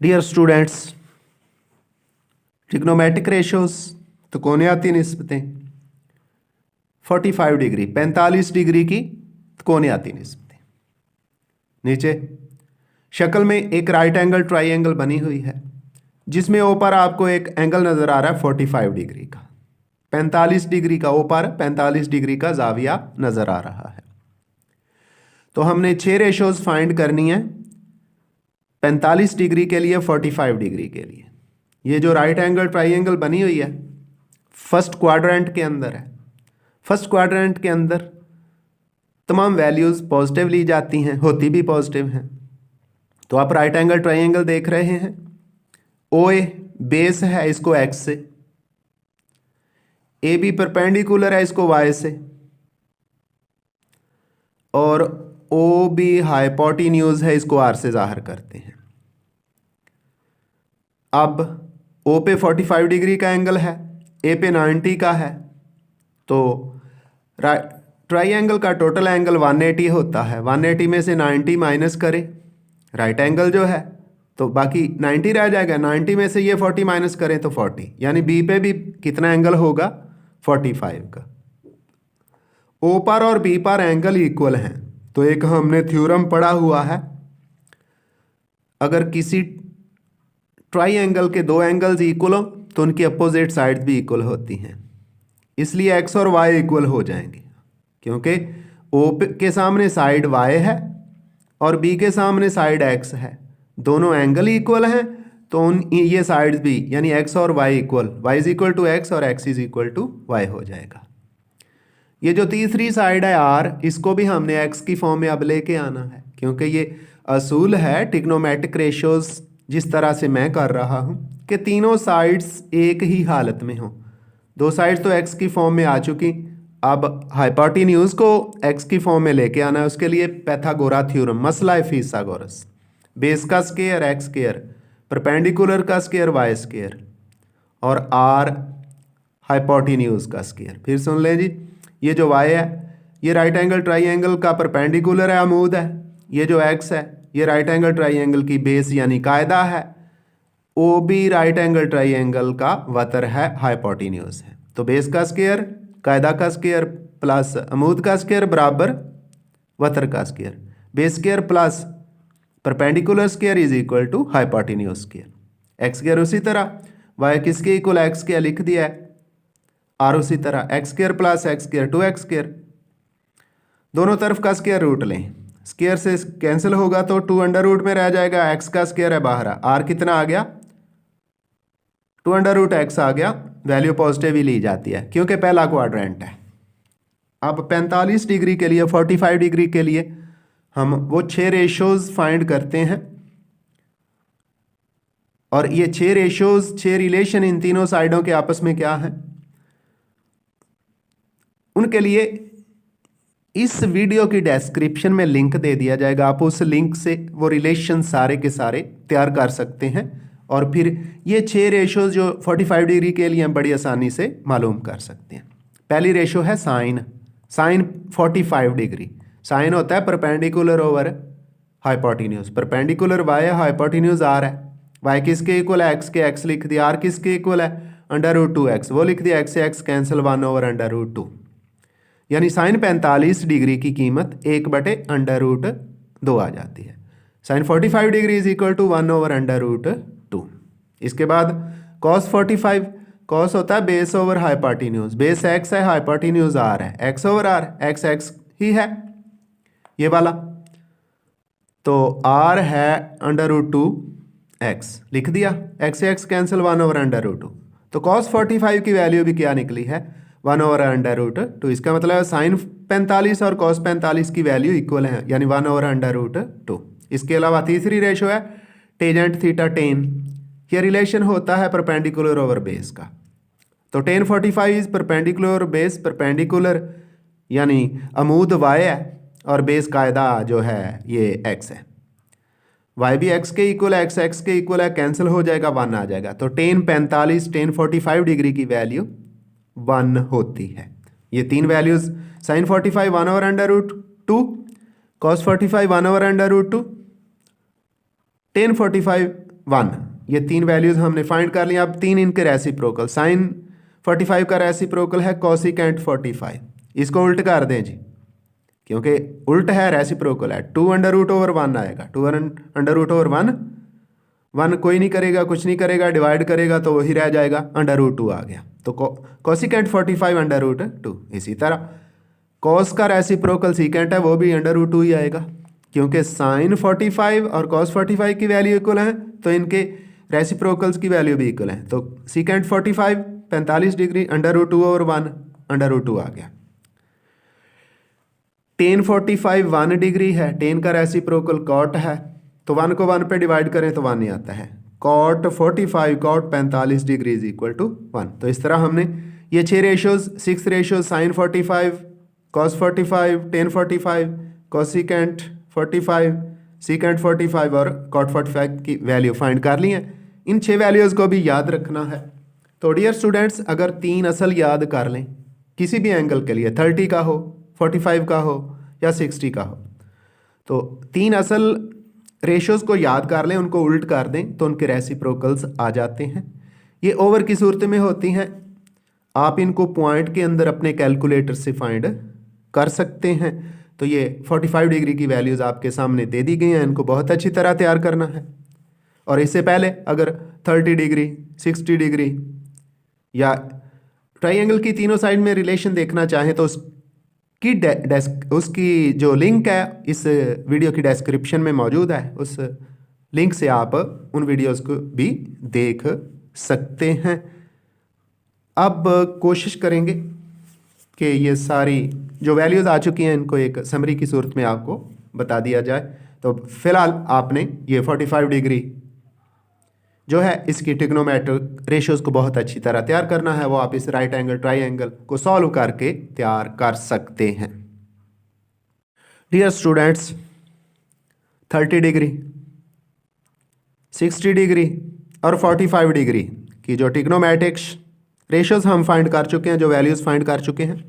Dear students, trigonometric ratios तो कोणियाती निस्बतें 45 degree 45 degree की कोणियाती निस्बतें। नीचे शक्ल में एक राइट एंगल ट्राइंगल बनी हुई है जिसमें ऊपर आपको एक एंगल नजर आ रहा है 45 डिग्री का, 45 डिग्री का ऊपर 45 डिग्री का जाविया नजर आ रहा है। तो हमने 6 रेशोज फाइंड करनी है 45 डिग्री के लिए, 45 डिग्री के लिए। ये जो राइट एंगल ट्राइंगल बनी हुई है फर्स्ट क्वाड्रेंट के अंदर है। फर्स्ट क्वाड्रेंट के अंदर तमाम वैल्यूज पॉजिटिव ली जाती हैं, होती भी पॉजिटिव हैं। तो आप राइट एंगल ट्राइंगल देख रहे हैं। ओ ए बेस है इसको एक्स से, ए बी परपेंडिकुलर है इसको वाई से, और ओ बी हाइपोटेन्यूज है इसको आर से जाहिर करते हैं। अब ओ पे 45 डिग्री का एंगल है, ए पे 90 का है, तो ट्राइंगल का टोटल एंगल 180 होता है। 180 में से 90 माइनस करें, राइट एंगल जो है तो बाकी 90 रह जाएगा। 90 में से ये 40 माइनस करें तो 40, यानी बी पे भी कितना एंगल होगा 45 का। ओ पर और बी पर एंगल इक्वल हैं। तो एक हमने थ्योरम पढ़ा हुआ है, अगर किसी ट्राइंगल के दो एंगल्स इक्वल हो तो उनकी अपोजिट साइड भी इक्वल होती हैं, इसलिए एक्स और वाई इक्वल हो जाएंगे, क्योंकि ओ के सामने साइड वाई है और बी के सामने साइड एक्स है। दोनों एंगल इक्वल हैं तो उन ये साइड्स भी, यानी एक्स और y equal, y is equal to x और x is equal to y हो जाएगा। ये जो तीसरी साइड है आर, इसको भी हमने एक्स की फॉर्म में अब लेके आना है, क्योंकि ये असूल है ट्रिग्नोमेट्रिक रेशियोज जिस तरह से मैं कर रहा हूँ कि तीनों साइड्स एक ही हालत में हों। दो साइड्स तो एक्स की फॉर्म में आ चुकी, अब हाइपोटेन्यूज को एक्स की फॉर्म में लेके आना है। उसके लिए पैथागोरा थ्योरम, मसला है फिथागोरस, बेस का स्क्वायर एक्स स्क्वायर, परपेंडिकुलर का स्क्वायर वाई स्क्वायर, और आर हाइपोटेन्यूज का स्क्वायर। फिर सुन लें जी, ये जो वाई है ये राइट एंगल ट्राइंगल का परपेंडिकुलर है, अमूद है। ये जो एक्स है ये राइट एंगल ट्राइंगल की बेस यानी कायदा है। O B right angle triangle का वतर है, हाइपोटेन्यूज है। तो बेस का स्क्वायर, कायदा का स्क्वायर प्लस अमूद का स्क्वायर बराबर वतर का square. Base square plus perpendicular square is equal to hypotenuse square. X square उसी तरह, वाई किसके इक्वल एक्स स्क्वायर लिख दिया है, आर उसी तरह x square plus x square 2x square. दोनों तरफ का स्क्वायर रूट लें, स्क्वायर से कैंसिल होगा तो 2 अंडर रूट में रह जाएगा, एक्स का स्क्वायर है बाहर, आर कितना आ गया 2 अंडर रूट एक्स आ गया। वैल्यू पॉजिटिव ही ली जाती है क्योंकि पहला क्वाड्रेंट है। अब 45 डिग्री के लिए, 45 डिग्री के लिए हम वो 6 रेशोज फाइंड करते हैं, और ये 6 रेशोज, 6 रिलेशन इन तीनों साइडों के आपस में क्या है, उनके लिए इस वीडियो की डिस्क्रिप्शन में लिंक दे दिया जाएगा। आप उस लिंक से वो रिलेशन सारे के सारे तैयार कर सकते हैं, और फिर ये 6 रेशोज जो 45 डिग्री के लिए हम बड़ी आसानी से मालूम कर सकते हैं। पहली रेशो है साइन, साइन 45 डिग्री। साइन होता है perpendicular over hypotenuse, perpendicular y है, हाइपोटेन्यूज आर है। वाई किसके इक्वल है, एक्स के, एक्स लिख दिया। आर किसके इक्वल है, अंडर रूट 2x, वो लिख दिया, एक्स से x cancel 1 over under root 2, यानी साइन 45 डिग्री की कीमत 1/√2 आ जाती है। Sine 45 degree is equal to 1 over under root 2। इसके बाद कॉस 45, कॉस होता है base over hypotenuse, base x है, हाइपोटेन्यूज आर है, x over r, x x ही है ये वाला, तो आर है अंडर रूट 2x लिख दिया, एक्स से x cancel 1 over under root 2। तो कॉस 45 की वैल्यू भी क्या निकली है, 1 ओवर अंडर रूट 2। इसका मतलब है साइन 45 और कॉस 45 की वैल्यू इक्वल है, यानी 1 ओवर अंडर रूट 2। इसके अलावा तीसरी रेशो है टेजेंट थीटा टेन। ये रिलेशन होता है परपेंडिकुलर ओवर बेस का। तो tan 45 is perpendicular over base, perpendicular यानी अमूद वाई है और बेस कायदा जो है ये एक्स है। वाई भी एक्स के इक्वल है, एक्स एक्स के इक्वल है, कैंसिल हो जाएगा, 1 आ जाएगा। तो टेन 45, टेन 45 डिग्री की वैल्यू 1 होती है। ये तीन values, sine 45 1 over under root 2, cos 45 1 over under root 2, tan 45 1, ये 3 वैल्यूज़ हमने फाइंड कर लिया। अब 3 इनके रेसिप्रोकल, साइन 45 का रेसिप्रोकल है कोसिकेंट 45, इसको उल्ट कर दें जी, क्योंकि उल्ट है रेसिप्रोकल है, 2√1 आएगा, 2√1, 1 कोई नहीं करेगा, कुछ नहीं करेगा, डिवाइड करेगा तो वही रह जाएगा, √2 आ गया, तो कोसिकेंट 45 √2। इसी तरह कॉस का रेसिप्रोकल सीकेंट है, वो भी √2 ही आएगा, क्योंकि साइन 45 और कॉस 45 की वैल्यू इक्वल है, तो इनके रेसिप्रोकल्स की वैल्यू भी इक्वल है, तो सीकेंट 45 डिग्री √2/1 √2 आ गया। टेन 45 1 डिग्री है, टेन का रेसिप्रोकल कॉट है, तो 1 को 1 पे डिवाइड करें तो 1 ही आता है, cot 45 cot 45 degree is equal to 1। तो इस तरह हमने ये 6 ratios, 6 ratios, sine 45, cos 45, tan 45, cosecant 45, secant 45 और कॉट 45 की वैल्यू फाइंड कर ली है। इन 6 वैल्यूज़ को भी याद रखना है। तो डियर स्टूडेंट्स, अगर 3 असल याद कर लें किसी भी एंगल के लिए, 30 का हो, 45 का हो या 60 का हो, तो 3 असल रेशोज़ को याद कर लें, उनको उल्ट कर दें तो उनके रेसिप्रोकल्स आ जाते हैं। ये ओवर की सूरत में होती हैं, आप इनको पॉइंट के अंदर अपने कैलकुलेटर से फाइंड कर सकते हैं। तो ये 45 डिग्री की वैल्यूज़ आपके सामने दे दी गई हैं, इनको बहुत अच्छी तरह तैयार करना है। और इससे पहले अगर 30 डिग्री, 60 डिग्री या ट्राइंगल की तीनों साइड में रिलेशन देखना चाहें तो उसकी जो लिंक है इस वीडियो की डिस्क्रिप्शन में मौजूद है, उस लिंक से आप उन वीडियोस को भी देख सकते हैं। अब कोशिश करेंगे कि ये सारी जो वैल्यूज़ आ चुकी हैं इनको एक समरी की सूरत में आपको बता दिया जाए। तो फिलहाल आपने ये 45 डिग्री जो है इसकी ट्रिग्नोमेट्रिक रेशियोज़ को बहुत अच्छी तरह तैयार करना है, वो आप इस राइट एंगल ट्राइंगल को सॉल्व करके तैयार कर सकते हैं। डियर स्टूडेंट्स, 30 डिग्री, 60 डिग्री और 45 डिग्री की जो ट्रिग्नोमेट्रिक्स रेशियोज़ हम फाइंड कर चुके हैं, जो वैल्यूज़ फाइंड कर चुके हैं,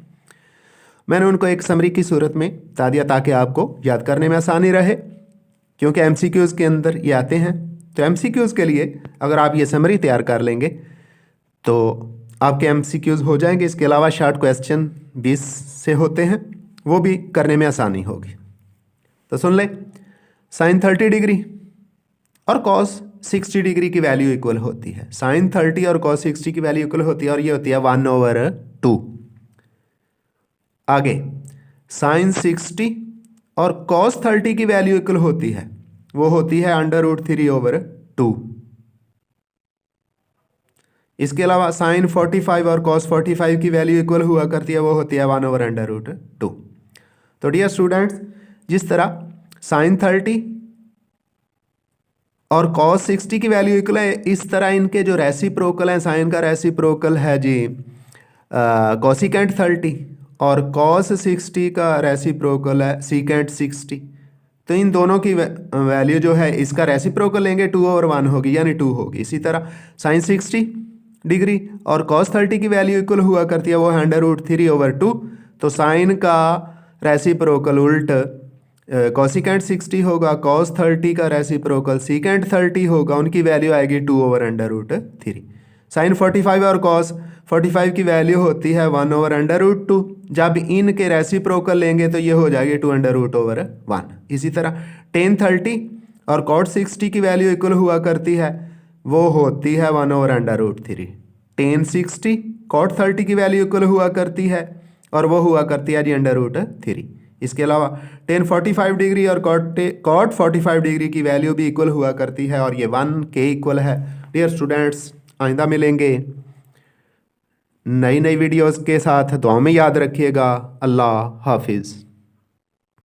मैंने उनको एक समरी की सूरत में बता दिया ताकि आपको याद करने में आसानी रहे, क्योंकि एमसीक्यूज़ के अंदर ये आते हैं। तो एमसीक्यूज़ के लिए अगर आप ये समरी तैयार कर लेंगे तो आपके एमसीक्यूज़ हो जाएंगे। इसके अलावा शॉर्ट क्वेश्चन 20 से होते हैं, वो भी करने में आसानी होगी। तो सुन ले, साइन 30 डिग्री और कॉस 60 डिग्री की वैल्यू इक्वल होती है। साइन 30 और कॉस 60 की वैल्यू इक्वल होती है और ये होती है 1/2। आगे साइन 60 और कॉस 30 की वैल्यू इक्वल होती है, वो होती है √3/2। इसके अलावा साइन 45 और कॉस 45 की वैल्यू इक्वल हुआ करती है, वो होती है 1/√2। तो डियर स्टूडेंट्स, जिस तरह साइन 30 और कॉस 60 की वैल्यू इक्वल है, इस तरह इनके जो रेसिप्रोकल हैं, साइन का रेसिप्रोकल है जी कोसिकेंट 30 और कॉस 60 का रेसिप्रोकल है सीकेंट 60। तो इन दोनों की वैल्यू जो है इसका रेसिप्रोकल लेंगे 2/1 होगी, यानी 2 होगी। इसी तरह साइन 60 डिग्री और कॉस 30 की वैल्यू इक्वल हुआ करती है, वो है √3/2। तो साइन का रेसिप्रोकल उल्ट कोसिकेंट 60 होगा, कॉस 30 का रेसिप्रोकल सीकेंट 30 होगा, उनकी वैल्यू आएगी 2/√3। साइन 45 और कॉस 45 की वैल्यू होती है 1/√2। जब इनके रेसिप्रोकल लेंगे तो ये हो जाएगी 2√1। इसी तरह टेन 30 और कॉट 60 की वैल्यू इक्वल हुआ करती है, वो होती है 1/√3। टेन 60 कॉट 30 की वैल्यू इक्वल हुआ करती है और वो हुआ करती है जी √3। इसके अलावा टेन 45 डिग्री और कॉट 45 डिग्री की वैल्यू भी इक्वल हुआ करती है और ये 1 के इक्वल है। डियर स्टूडेंट्स, आइंदा मिलेंगे नई नई वीडियोस के साथ, दुआ में याद रखिएगा। अल्लाह हाफिज़।